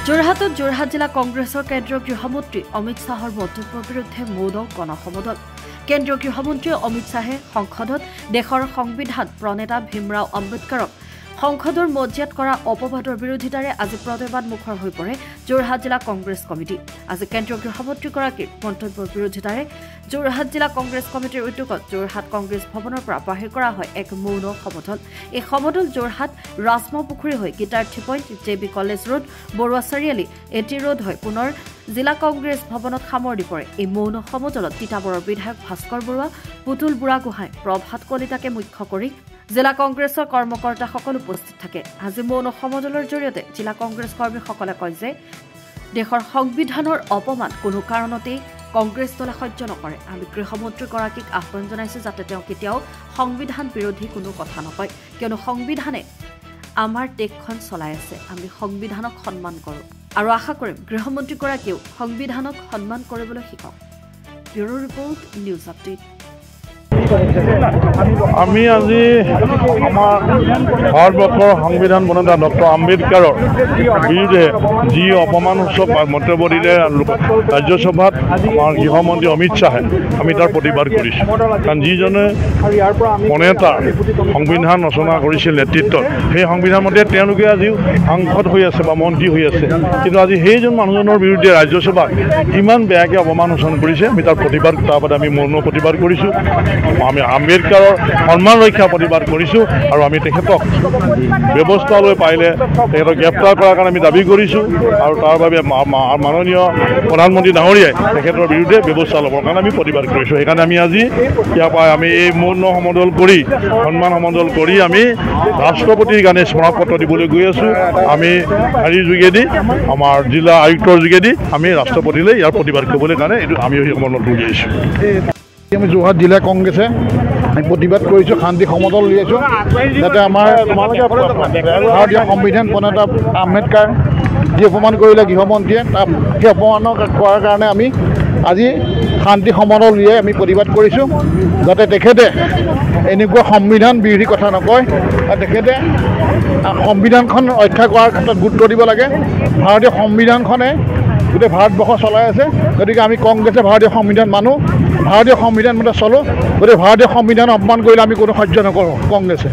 যোৰহাটত যোৰহাট জিলা কংগ্ৰেছৰ কেন্দ্ৰীয় গৃহমন্ত্ৰী অমিত শ্বাহৰ মন্তব্যৰ বিৰুদ্ধে মৌন গণসমদল। কেন্দ্ৰীয় গৃহমন্ত্ৰী অমিত শ্বাহে সংসদত দেশৰ সংবিধান প্ৰণেতা ভীমৰাও আম্বেদকাৰক সংসদৰ মজিয়াত কৰা অপবাদৰ বিৰোধিতাৰে আজি প্ৰতিবাদ মুখৰ হৈ পৰে যোৰহাট জিলা কংগ্ৰেছ কমিটি। আজি কেন্দ্ৰীয় গৃহমন্ত্ৰীগৰাকীৰ মন্তব্যৰ বিৰোধিতাৰে যোৰহাট জিলা কংগ্ৰেছ কমিটিৰ উদ্যোগত যোৰহাট কংগ্ৰেছ ভৱনৰ পৰা বাহিৰ কৰা হয় এক মৌন সমদল। এই সমদল যোৰহাট ৰাজমহ পুখুৰী হৈ Gitarthi point, JB college road, Baruah Chariali, A T road হৈ পুনৰ জিলা কংগ্ৰেছ ভৱনত সামৰণি পৰে। এই মৌন সমদলত তিতাবৰৰ বিধায়ক ভাস্কৰ বৰুৱা, পুতুল বুঢ়াগোহাঁই, প্ৰভাত কলিতাকে মুখ্য কৰি জিলা কংগ্ৰেছৰ কৰ্মকৰ্তাসকল উপস্থিত থাকে। আজি মৌন সমদলৰ জৰিয়তে জিলা কংগ্ৰেছ কৰ্মীসকলে কয় যে দেশৰ সংবিধানৰ অপমান কোনো কাৰণতেই কংগ্ৰেছ দলে সহ্য নকৰে। আমি গৃহমন্ত্ৰীগৰাকীক আহ্বান জনাইছো যাতে তেওঁ কেতিয়াও সংবিধান বিৰোধী কোনো কথা নকয়, কিয়নো সংবিধানে আমাৰ দেশখন চলাই আছে। আমি সংবিধানক সন্মান কৰোঁ আৰু আশা কৰিম গৃহমন্ত্ৰীগৰাকীয়েও সংবিধানক সন্মান কৰিবলৈ শিকক। Bureau report, news update. আমি আজি আমাৰ ভাৰতবৰ্ষৰ সংবিধান প্ৰণেতা ডক্টৰ আম্বেদকাৰৰ বিৰুদ্ধে যি অপমানসূচক মন্তব্য দিলে ৰাজ্যসভাত আমাৰ গৃহমন্ত্ৰী অমিত শ্বাহে, আমি তাৰ প্ৰতিবাদ কৰিছোঁ। কাৰণ যিজনে প্ৰণেতা সংবিধান ৰচনা কৰিছিল নেতৃত্বত, সেই সংবিধান মতে তেওঁলোকে আজিও সাংসদ হৈ আছে বা মন্ত্ৰী হৈ আছে। কিন্তু আজি সেইজন মানুহজনৰ বিৰুদ্ধে ৰাজ্যসভাত ইমান বেয়াকৈ অপমানসূচন কৰিছে, আমি তাৰ প্ৰতিবাদ, তাৰ বাদে আমি মৌন প্ৰতিবাদ কৰিছোঁ। আমি আম্বেদকাৰৰ সন্মান ৰক্ষা প্ৰতিবাদ কৰিছোঁ আৰু আমি তেখেতক ব্যৱস্থা লৈ পাৰিলে তেখেতক গ্ৰেপ্তাৰ কৰাৰ কাৰণে আমি দাবী কৰিছোঁ আৰু তাৰ বাবে মাননীয় প্ৰধানমন্ত্ৰী ডাঙৰীয়াই তেখেতৰ বিৰুদ্ধে ব্যৱস্থা ল'বৰ কাৰণে আমি প্ৰতিবাদ কৰিছোঁ। সেইকাৰণে আমি আজি ইয়াৰ পৰা আমি এই মৌন সমদল কৰি, সন্মান সমদল কৰি আমি ৰাষ্ট্ৰপতিৰ কাৰণে স্মাৰকপত্ৰ দিবলৈ গৈ আছোঁ। আমি হেৰিৰ যোগেদি, আমাৰ জিলা আয়ুক্তৰ যোগেদি আমি ৰাষ্ট্ৰপতিলৈ ইয়াৰ প্ৰতিবাদ কৰিবলৈ কাৰণে এইটো আমি এই সমদলটো উলিয়াইছোঁ। আমি যোৰহাট জিলা কংগ্ৰেছে আমি প্ৰতিবাদ কৰিছোঁ, শান্তি সমদল উলিয়াইছোঁ যাতে আমাৰ ভাৰতীয় সংবিধান প্ৰণেতা আম্বেদকাৰ যি অপমান কৰিলে গৃহমন্ত্ৰীয়ে, সেই অপমান কৰাৰ কাৰণে আমি আজি শান্তি সমদল উলিয়াই আমি প্ৰতিবাদ কৰিছোঁ যাতে তেখেতে এনেকুৱা সংবিধান বিৰোধী কথা নকয় আৰু তেখেতে সংবিধানখন ৰক্ষা কৰাৰ ক্ষেত্ৰত গুৰুত্ব দিব লাগে। ভাৰতীয় সংবিধানখনে গোটেই ভাৰতবৰ্ষ চলাই আছে, গতিকে আমি কংগ্ৰেছে ভাৰতীয় সংবিধান মানো, ভাৰতীয় সংবিধান মতে চলোঁ। গতিকে ভাৰতীয় সংবিধান অপমান কৰিলে আমি কোনো সহ্য নকৰোঁ কংগ্ৰেছে।